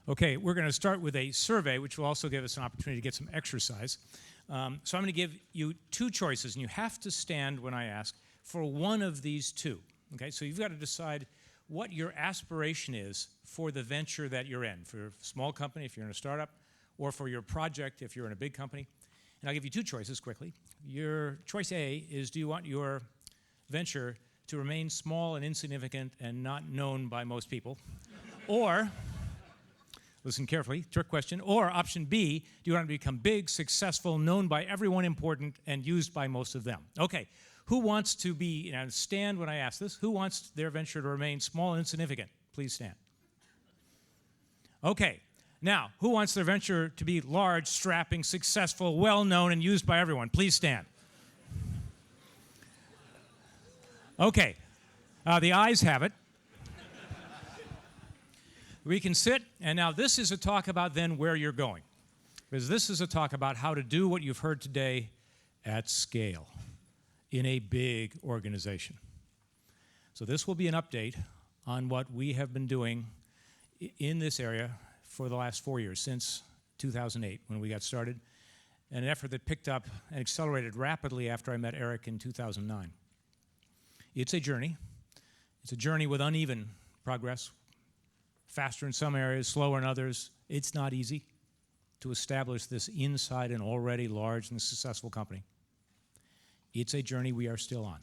Okay, we're going to start with a survey, which will also give us an opportunity to get some exercise. So I'm going to give you two choices, and you have to stand when I ask for one of these two. Okay, so you've got to decide what your aspiration is for the venture that you're in, for a small company if you're in a startup, or for your project if you're in a big company. And I'll give you two choices quickly. Your choice A is, do you want your venture to remain small and insignificant and not known by most people? Or, listen carefully, trick question, or option B, do you want to become big, successful, known by everyone, important, and used by most of them? Okay, who wants to be, stand when I ask this, who wants their venture to remain small and insignificant? Please stand. Okay, now, who wants their venture to be large, strapping, successful, well-known, and used by everyone? Please stand. Okay, the ayes have it. We can sit, and now this is a talk about then where you're going. Because this is a talk about how to do what you've heard today at scale in a big organization. So this will be an update on what we have been doing in this area for the last 4 years, since 2008 when we got started, an effort that picked up and accelerated rapidly after I met Eric in 2009. It's a journey. It's a journey with uneven progress, faster in some areas, slower in others. It's not easy to establish this inside an already large and successful company. It's a journey we are still on.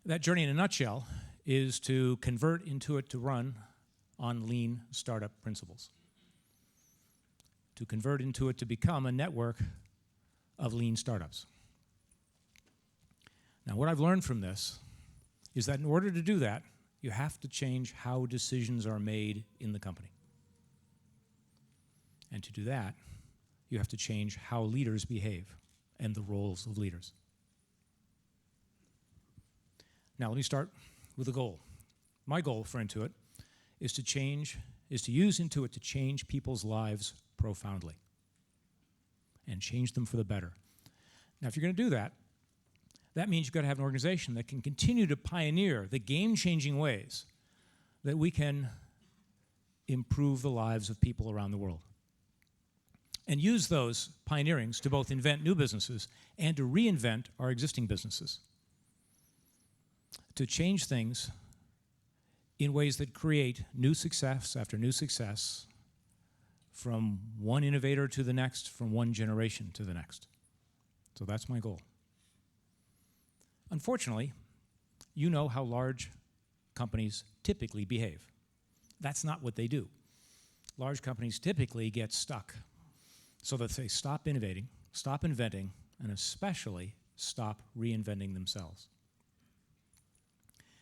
That journey in a nutshell is to convert Intuit to run on lean startup principles. To convert Intuit to become a network of lean startups. Now, what I've learned from this is that in order to do that, you have to change how decisions are made in the company. And to do that, you have to change how leaders behave and the roles of leaders. Now, let me start with a goal. My goal for Intuit is to use Intuit to change people's lives profoundly and change them for the better. Now, if you're going to do that, that means you've got to have an organization that can continue to pioneer the game-changing ways that we can improve the lives of people around the world. And use those pioneerings to both invent new businesses and to reinvent our existing businesses. To change things in ways that create new success after new success from one innovator to the next, from one generation to the next. So that's my goal. Unfortunately, you know how large companies typically behave. That's not what they do. Large companies typically get stuck so that they stop innovating, stop inventing, and especially stop reinventing themselves.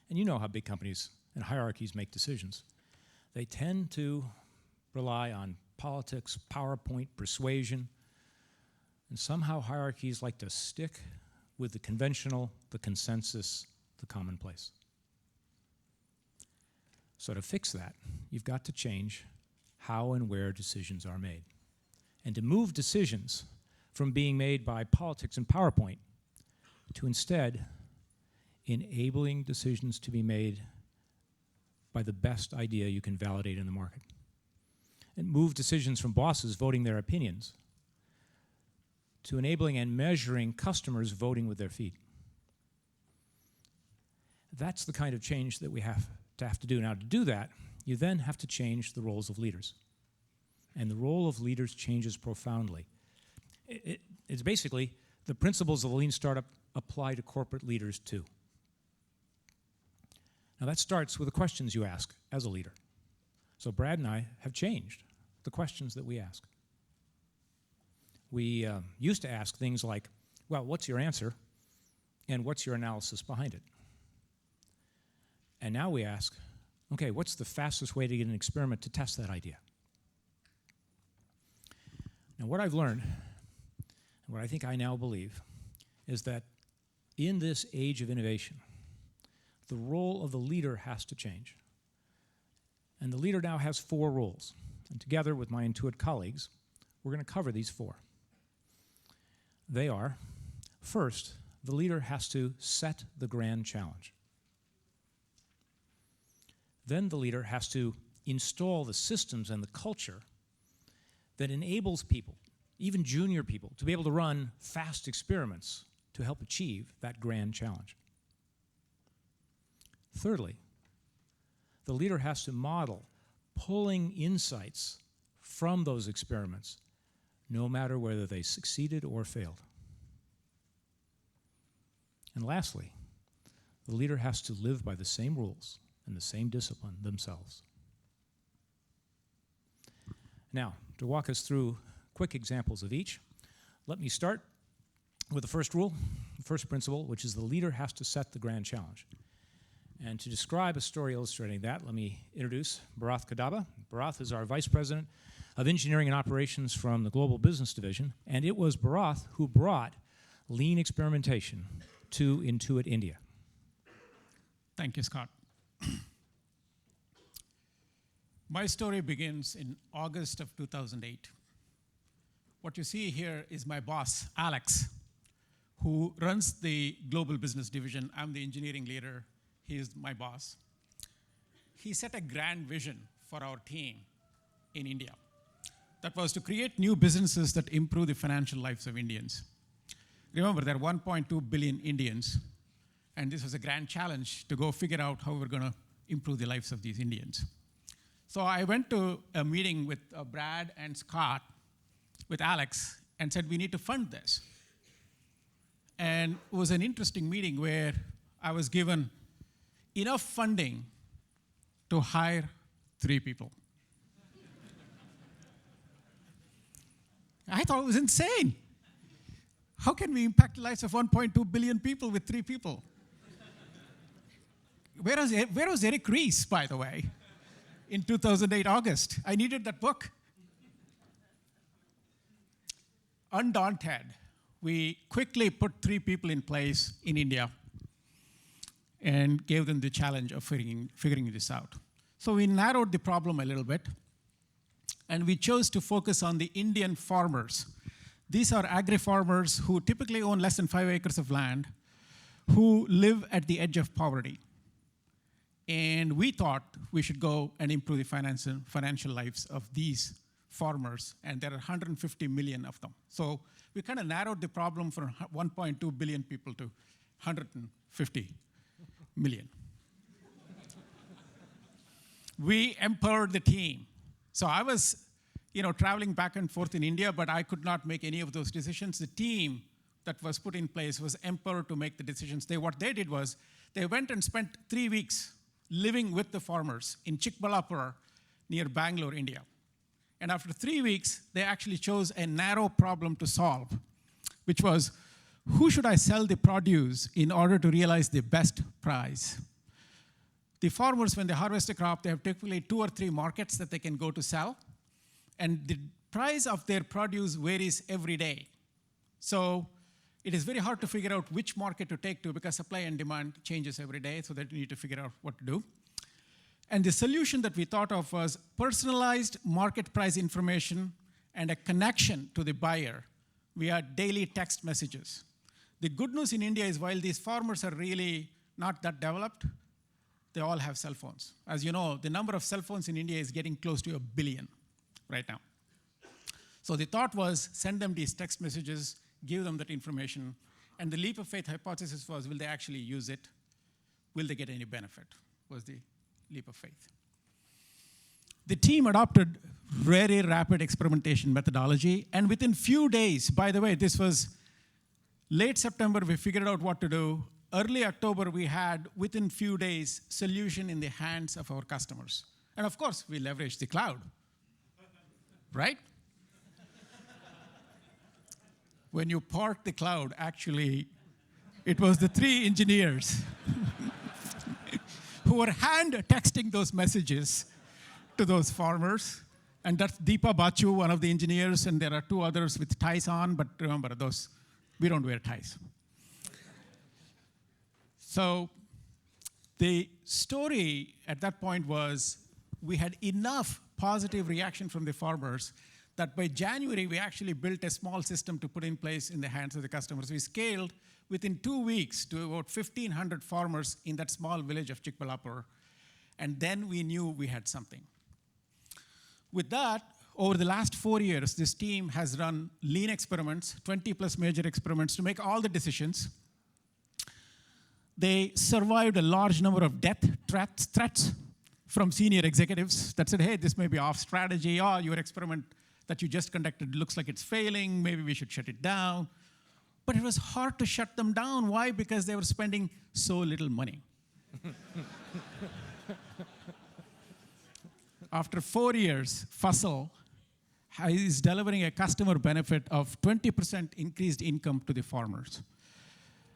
And you know how big companies and hierarchies make decisions. They tend to rely on politics, PowerPoint, persuasion, and somehow hierarchies like to stick with the conventional, the consensus, the commonplace. So to fix that, you've got to change how and where decisions are made. And to move decisions from being made by politics and PowerPoint to instead enabling decisions to be made by the best idea you can validate in the market. And move decisions from bosses voting their opinions to enabling and measuring customers voting with their feet. That's the kind of change that we have to do. Now, to do that, you then have to change the roles of leaders. And the role of leaders changes profoundly. It's basically the principles of a lean startup apply to corporate leaders too. Now, that starts with the questions you ask as a leader. So Brad and I have changed the questions that we ask. We used to ask things like, well, what's your answer? And what's your analysis behind it? And now we ask, okay, what's the fastest way to get an experiment to test that idea? Now, what I've learned, and what I think I now believe, is that in this age of innovation, the role of the leader has to change. And the leader now has 4 roles. And together with my Intuit colleagues, we're going to cover these 4. They are, first, the leader has to set the grand challenge. Then the leader has to install the systems and the culture that enables people, even junior people, to be able to run fast experiments to help achieve that grand challenge. Thirdly, the leader has to model pulling insights from those experiments, no matter whether they succeeded or failed. And lastly, the leader has to live by the same rules and the same discipline themselves. Now, to walk us through quick examples of each, let me start with the first rule, the first principle, which is the leader has to set the grand challenge. And to describe a story illustrating that, let me introduce BHARATH KADABA. BHARATH is our Vice President of Engineering and Operations from the Global Business Division, and it was BHARATH who brought lean experimentation to Intuit India. Thank you, Scott. My story begins in August of 2008. What you see here is my boss, Alex, who runs the Global Business Division. I'm the engineering leader. He is my boss. He set a grand vision for our team in India. That was to create new businesses that improve the financial lives of Indians. Remember, there are 1.2 billion Indians, and this was a grand challenge to go figure out how we're going to improve the lives of these Indians. So I went to a meeting with Brad and Scott, with Alex, and said, we need to fund this. And it was an interesting meeting where I was given enough funding to hire 3 people. I thought it was insane. How can we impact the lives of 1.2 billion people with 3 people? Where was Eric Ries, by the way, in 2008 August? I needed that book. Undaunted, we quickly put 3 people in place in India and gave them the challenge of figuring this out. So we narrowed the problem a little bit, and we chose to focus on the Indian farmers. These are agri-farmers who typically own less than 5 acres of land, who live at the edge of poverty. And we thought we should go and improve the financial lives of these farmers, and there are 150 million of them. So we kind of narrowed the problem from 1.2 billion people to 150 million. We empowered the team. So I was, traveling back and forth in India, but I could not make any of those decisions. The team that was put in place was empowered to make the decisions. What they did was they went and spent 3 weeks living with the farmers in Chikbalapur near Bangalore, India. And after 3 weeks, they actually chose a narrow problem to solve, which was, who should I sell the produce in order to realize the best price? The farmers, when they harvest a crop, they have typically 2 or 3 markets that they can go to sell. And the price of their produce varies every day. So it is very hard to figure out which market to take to because supply and demand changes every day, so that you need to figure out what to do. And the solution that we thought of was personalized market price information and a connection to the buyer via daily text messages. The good news in India is while these farmers are really not that developed, they all have cell phones. As you know, the number of cell phones in India is getting close to 1 billion right now. So the thought was send them these text messages, give them that information, and the leap of faith hypothesis was, will they actually use it? Will they get any benefit? Was the leap of faith. The team adopted very rapid experimentation methodology, and within few days, by the way, this was late September, we figured out what to do. Early October, we had, within few days, solution in the hands of our customers. And of course, we leveraged the cloud, right? When you park the cloud, actually, it was the 3 engineers who were hand texting those messages to those farmers. And that's Deepa Bachu, one of the engineers, and there are 2 others with ties on, but remember, we don't wear ties. So the story at that point was we had enough positive reaction from the farmers that by January, we actually built a small system to put in place in the hands of the customers. We scaled within 2 weeks to about 1,500 farmers in that small village of Chikbalapur. And then we knew we had something. With that, over the last 4 years, this team has run lean experiments, 20 plus major experiments to make all the decisions. They survived a large number of death threats from senior executives that said, hey, this may be off strategy, or your experiment that you just conducted looks like it's failing, maybe we should shut it down. But it was hard to shut them down. Why? Because they were spending so little money. After 4 years, Fussell is delivering a customer benefit of 20% increased income to the farmers.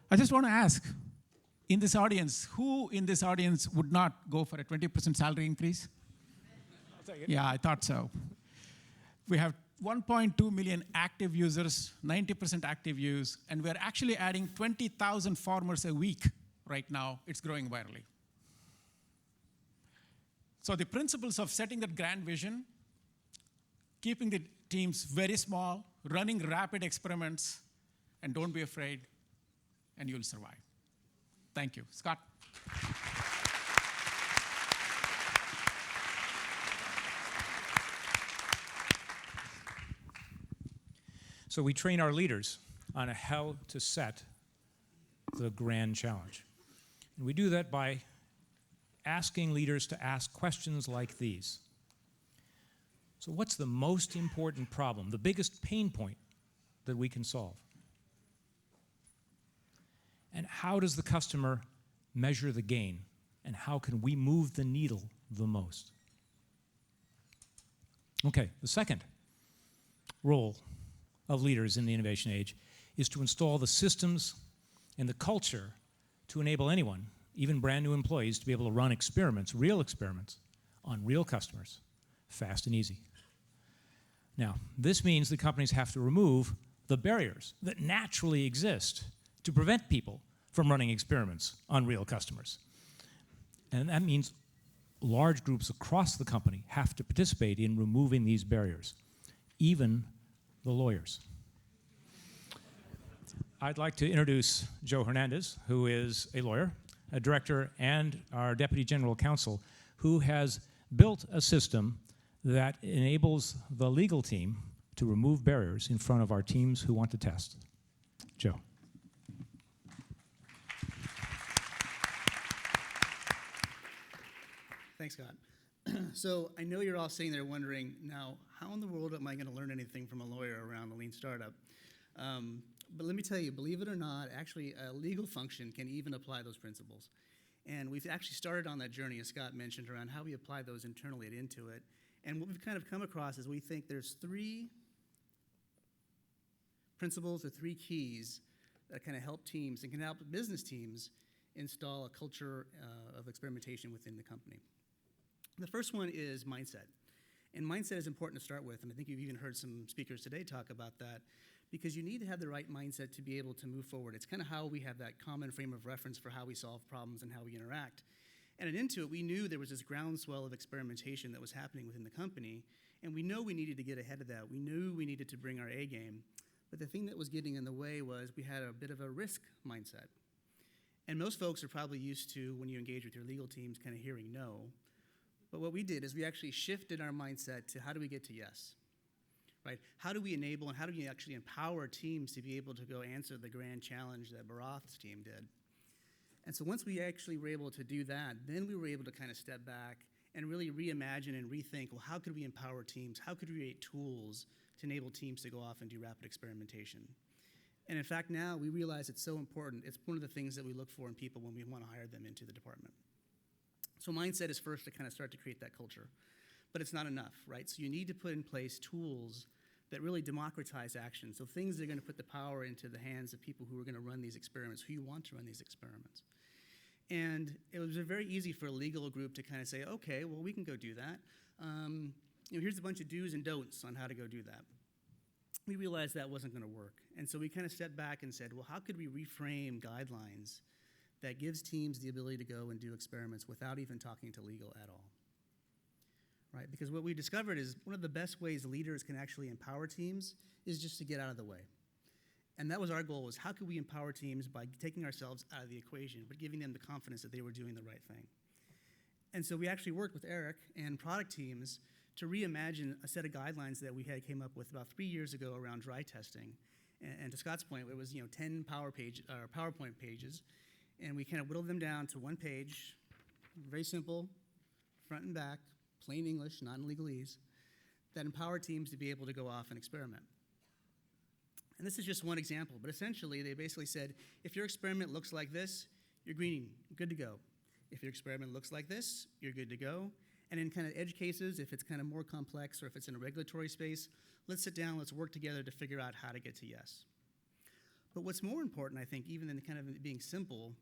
I just want to ask, in this audience, who in this audience would not go for a 20% salary increase? I'll take it. Yeah, I thought so. We have 1.2 million active users, 90% active use, and we're actually adding 20,000 farmers a week right now. It's growing virally. So the principles of setting that grand vision, keeping the teams very small, running rapid experiments, and don't be afraid, and you'll survive. Thank you. Scott. So we train our leaders on how to set the grand challenge. And we do that by asking leaders to ask questions like these. So what's the most important problem, the biggest pain point that we can solve? And how does the customer measure the gain? And how can we move the needle the most? Okay, the second role of leaders in the innovation age is to install the systems and the culture to enable anyone, even brand new employees, to be able to run experiments, real experiments, on real customers, fast and easy. Now, this means that companies have to remove the barriers that naturally exist to prevent people from running experiments on real customers. And that means large groups across the company have to participate in removing these barriers, even the lawyers. I'd like to introduce Joe Hernandez, who is a lawyer, a director, and our Deputy General Counsel, who has built a system that enables the legal team to remove barriers in front of our teams who want to test. Joe. Thanks, Scott. So I know you're all sitting there wondering, now, how in the world am I going to learn anything from a lawyer around a lean startup? But let me tell you, believe it or not, actually a legal function can even apply those principles. And we've actually started on that journey, as Scott mentioned, around how we apply those internally at Intuit. And what we've kind of come across is we think there's 3 principles or 3 keys that kind of help teams and can help business teams install a culture of experimentation within the company. The first one is mindset. And mindset is important to start with, and I think you've even heard some speakers today talk about that, because you need to have the right mindset to be able to move forward. It's kind of how we have that common frame of reference for how we solve problems and how we interact. And at Intuit, we knew there was this groundswell of experimentation that was happening within the company, and we know we needed to get ahead of that. We knew we needed to bring our A game. But the thing that was getting in the way was we had a bit of a risk mindset. And most folks are probably used to, when you engage with your legal teams, kind of hearing no. But what we did is we actually shifted our mindset to how do we get to yes, right? How do we enable and how do we actually empower teams to be able to go answer the grand challenge that BHARATH's team did? And so once we actually were able to do that, then we were able to kind of step back and really reimagine and rethink, well, how could we empower teams? How could we create tools to enable teams to go off and do rapid experimentation? And in fact, now we realize it's so important. It's one of the things that we look for in people when we want to hire them into the department. So mindset is first to kind of start to create that culture. But it's not enough, right? So you need to put in place tools that really democratize action. So things that are going to put the power into the hands of people who are going to run these experiments, who you want to run these experiments. And it was very easy for a legal group to kind of say, okay, well, we can go do that. Here's a bunch of do's and don'ts on how to go do that. We realized that wasn't going to work. And so we kind of stepped back and said, well, how could we reframe guidelines that gives teams the ability to go and do experiments without even talking to legal at all? Right? Because what we discovered is one of the best ways leaders can actually empower teams is just to get out of the way. And that was our goal, was how could we empower teams by taking ourselves out of the equation, but giving them the confidence that they were doing the right thing. And so we actually worked with Eric and product teams to reimagine a set of guidelines that we had came up with about 3 years ago around dry testing. And to Scott's point, it was 10 PowerPoint pages, and we kind of whittled them down to one page, very simple, front and back, plain English, not in legalese, that empower teams to be able to go off and experiment. And this is just one example, but essentially they basically said, if your experiment looks like this, you're green, good to go. If your experiment looks like this, you're good to go. And in kind of edge cases, if it's kind of more complex or if it's in a regulatory space, let's sit down, let's work together to figure out how to get to yes. But what's more important, I think, even than kind of being simple,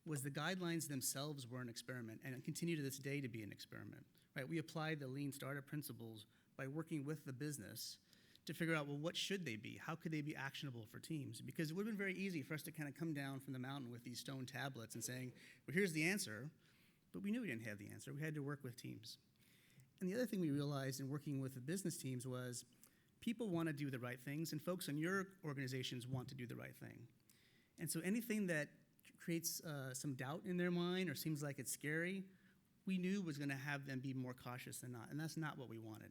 was the guidelines themselves were an experiment and continue to this day to be an experiment. Right? We applied the lean startup principles by working with the business to figure out, well, what should they be? How could they be actionable for teams? Because it would have been very easy for us to kind of come down from the mountain with these stone tablets and saying, well, here's the answer, but we knew we didn't have the answer. We had to work with teams. And the other thing we realized in working with the business teams was people want to do the right things, and folks in your organizations want to do the right thing. And so anything that creates some doubt in their mind or seems like it's scary, we knew was going to have them be more cautious than not, and that's not what we wanted.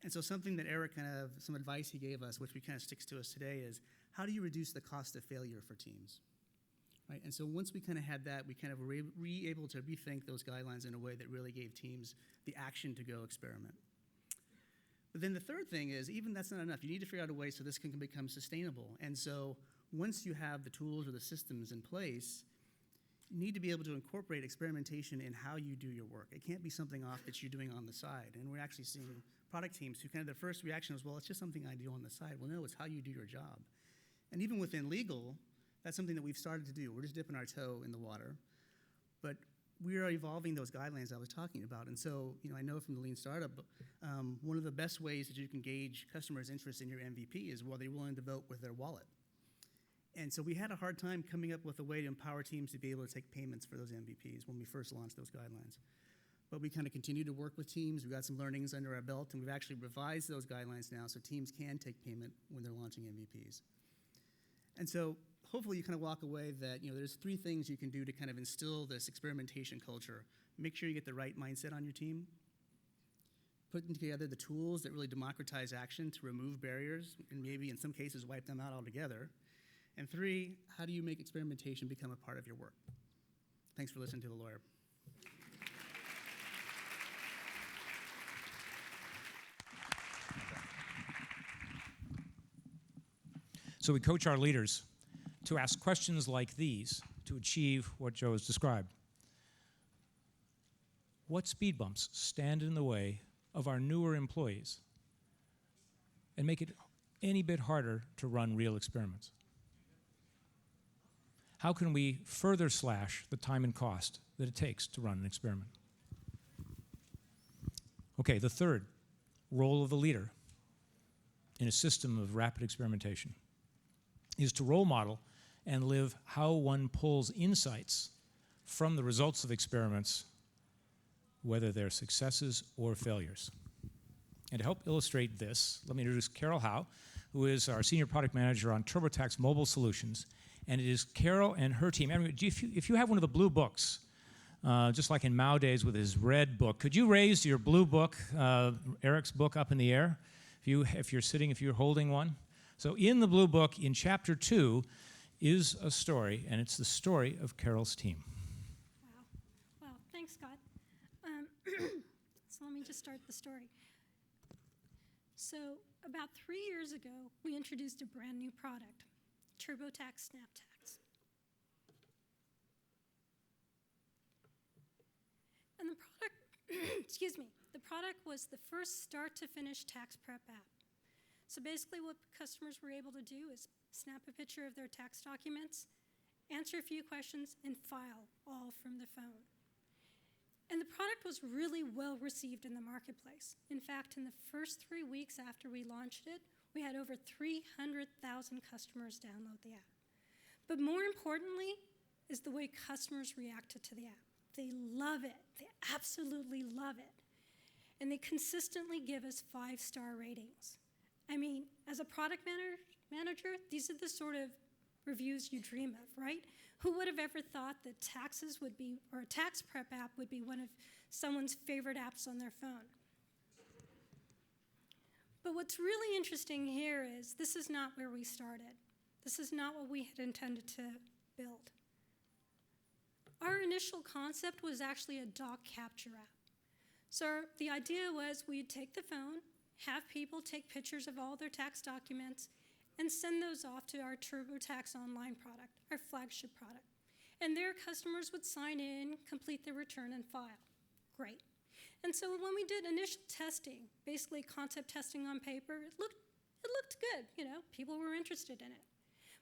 And so something that Eric some advice he gave us, which we kind of sticks to us today, is how do you reduce the cost of failure for teams? Right? And so once we kind of had that, we kind of were able to rethink those guidelines in a way that really gave teams the action to go experiment. But then the third thing is, even that's not enough. You need to figure out a way so this can become sustainable. And so once you have the tools or the systems in place, you need to be able to incorporate experimentation in how you do your work. It can't be something off that you're doing on the side. And we're actually seeing product teams who kind of their first reaction was, well, it's just something I do on the side. Well, no, it's how you do your job. And even within legal, that's something that we've started to do. We're just dipping our toe in the water. But we are evolving those guidelines I was talking about. And so, I know from the Lean Startup, one of the best ways that you can gauge customers' interest in your MVP is whether they're willing to vote with their wallet. And so we had a hard time coming up with a way to empower teams to be able to take payments for those MVPs when we first launched those guidelines. But we kind of continue to work with teams. We've got some learnings under our belt, and we've actually revised those guidelines now so teams can take payment when they're launching MVPs. And so hopefully you kind of walk away that there's 3 things you can do to kind of instill this experimentation culture. Make sure you get the right mindset on your team. Putting together the tools that really democratize action to remove barriers and maybe in some cases wipe them out altogether. And 3, how do you make experimentation become a part of your work? Thanks for listening to the lawyer. So we coach our leaders to ask questions like these to achieve what Joe has described. What speed bumps stand in the way of our newer employees and make it any bit harder to run real experiments? How can we further slash the time and cost that it takes to run an experiment? Okay, the third role of the leader in a system of rapid experimentation is to role model and live how one pulls insights from the results of experiments, whether they're successes or failures. And to help illustrate this, let me introduce Carol HOWE, who is our Senior Product Manager on TurboTax Mobile Solutions. And it is Carol and her team. If you have one of the blue books, just like in Mao days with his red book, could you raise your blue book, Eric's book, up in the air? If you're holding one. So in the blue book, in chapter 2, is a story, and it's the story of Carol's team. Wow. Well, thanks, Scott. So let me just start the story. So about 3 years ago, we introduced a brand new product, TurboTax SnapTax. And the product, excuse me, the product was the first start-to-finish tax prep app. So basically what customers were able to do is snap a picture of their tax documents, answer a few questions, and file all from the phone. And the product was really well received in the marketplace. In fact, in the first 3 weeks after we launched it, we had over 300,000 customers download the app. But more importantly is the way customers reacted to the app. They love it. They absolutely love it. And they consistently give us 5-star ratings. I mean, as a product manager, these are the sort of reviews you dream of, right? Who would have ever thought that taxes would be, or a tax prep app would be one of someone's favorite apps on their phone? But what's really interesting here is this is not where we started. This is not what we had intended to build. Our initial concept was actually a doc capture app. So the idea was we'd take the phone, have people take pictures of all their tax documents, and send those off to our TurboTax Online product, our flagship product. And their customers would sign in, complete their return, and file. Great. And so when we did initial testing, basically concept testing on paper, it looked good, you know, people were interested in it.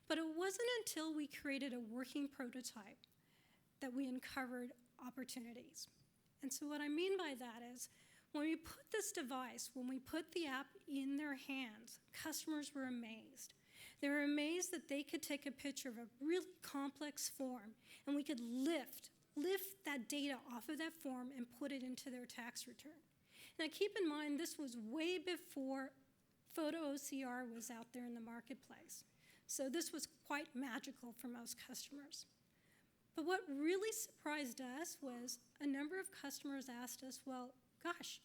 But it wasn't until we created a working prototype that we uncovered opportunities. And so what I mean by that is, when we put this device, when we put the app in their hands, customers were amazed. They were amazed that they could take a picture of a really complex form, and we could lift that data off of that form and put it into their tax return. Now keep in mind, this was way before photo OCR was out there in the marketplace. So this was quite magical for most customers. But what really surprised us was a number of customers asked us, well, gosh,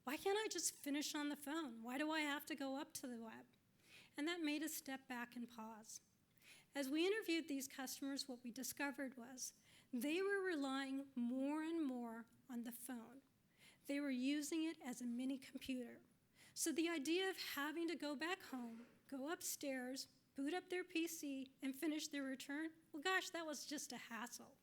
why can't I just finish on the phone? Why do I have to go up to the web? And that made us step back and pause. As we interviewed these customers, what we discovered was they were relying more and more on the phone. They were using it as a mini computer. So the idea of having to go back home, go upstairs, boot up their PC, and finish their return, well, gosh, that was just a hassle.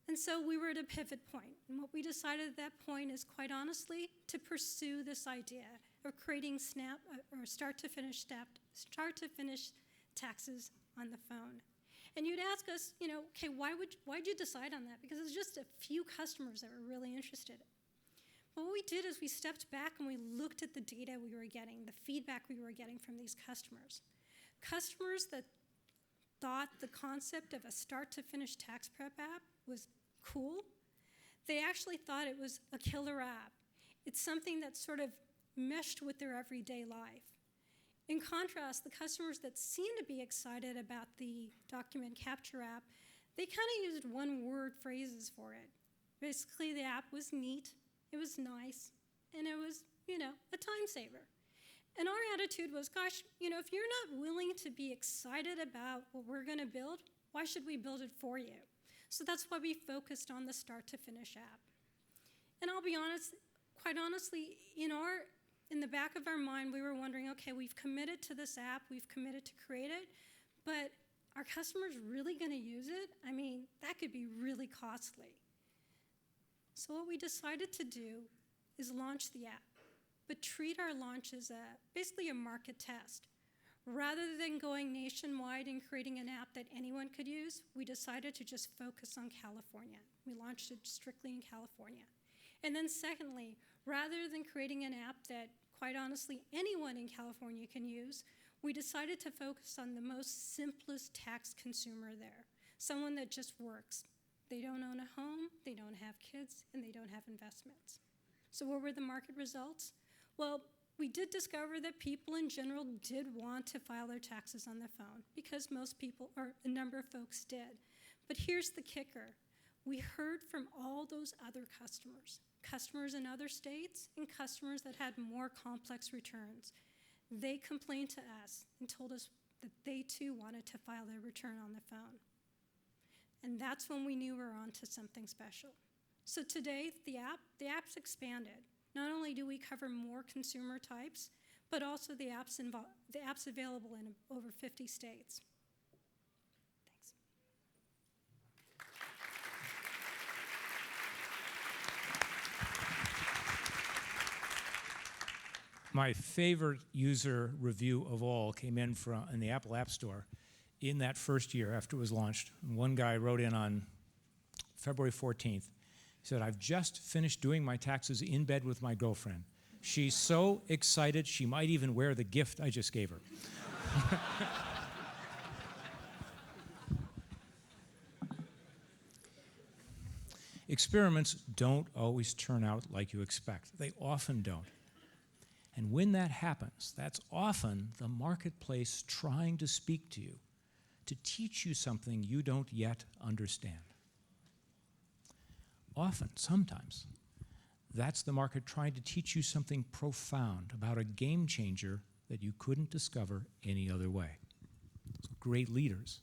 And so we were at a pivot point. And what we decided at that point is, quite honestly, to pursue this idea of creating start to finish taxes on the phone. And you'd ask us, you know, okay, why'd you decide on that? Because it was just a few customers that were really interested. But what we did is we stepped back and we looked at the data we were getting, the feedback we were getting from these customers. Customers that thought the concept of a start-to-finish tax prep app was cool, they actually thought it was a killer app. It's something that sort of meshed with their everyday life. In contrast, the customers that seemed to be excited about the document capture app, they kind of used one-word phrases for it. Basically, the app was neat, it was nice, and it was, you know, a time saver. And our attitude was, gosh, you know, if you're not willing to be excited about what we're going to build, why should we build it for you? So that's why we focused on the start-to-finish app. And I'll be honest, quite honestly, in the back of our mind, we were wondering, okay, we've committed to this app, we've committed to create it, but are customers really going to use it? I mean, that could be really costly. So what we decided to do is launch the app, but treat our launch as basically a market test. Rather than going nationwide and creating an app that anyone could use, we decided to just focus on California. We launched it strictly in California. And then secondly, rather than creating an app that, quite honestly, anyone in California can use, we decided to focus on the most simplest tax consumer there, someone that just works. They don't own a home, they don't have kids, and they don't have investments. So what were the market results? Well, we did discover that people in general did want to file their taxes on the phone because most people, or a number of folks did. But here's the kicker. We heard from all those other customers in other states and customers that had more complex returns. They complained to us and told us that they too wanted to file their return on the phone. And that's when we knew we were onto something special. So today, the app's expanded. Not only do we cover more consumer types, but also the app's available in over 50 states. Thanks. My favorite user review of all came in the Apple App Store in that first year after it was launched. And one guy wrote in on February 14th. He said, I've just finished doing my taxes in bed with my girlfriend. She's so excited she might even wear the gift I just gave her. Experiments don't always turn out like you expect. They often don't. And when that happens, that's often the marketplace trying to speak to you, to teach you something you don't yet understand. Often, sometimes, That's the market trying to teach you something profound about a game changer that you couldn't discover any other way. So great leaders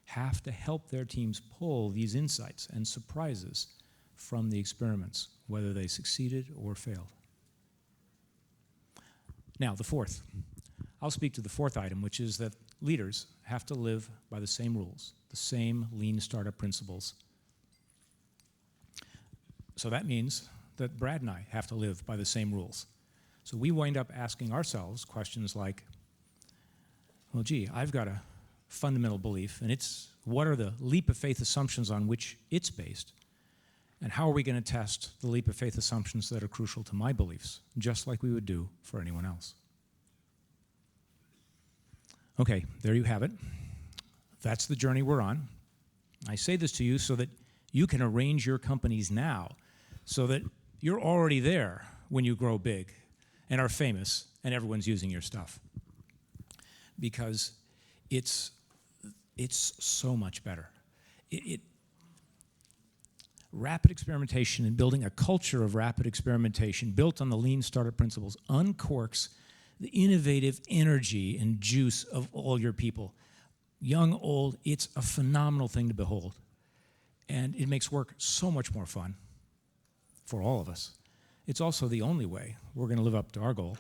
have to help their teams pull these insights and surprises from the experiments, whether they succeeded or failed. Now, the fourth. I'll speak to the fourth item, which is that leaders have to live by the same rules, the same lean startup principles. So that means that Brad and I have to live by the same rules. So we wind up asking ourselves questions like, well, gee, I've got a fundamental belief, and it's what are the leap of faith assumptions on which it's based, and how are we going to test the leap of faith assumptions that are crucial to my beliefs, just like we would do for anyone else. Okay, there you have it. That's the journey we're on. I say this to you so that you can arrange your companies now so that you're already there when you grow big and are famous and everyone's using your stuff. Because it's so much better. Rapid experimentation and building a culture of rapid experimentation built on the lean startup principles uncorks the innovative energy and juice of all your people. Young, old, it's a phenomenal thing to behold. And it makes work so much more fun for all of us. It's also the only way we're going to live up to our goal,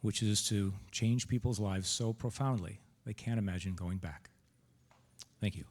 which is to change people's lives so profoundly they can't imagine going back. Thank you.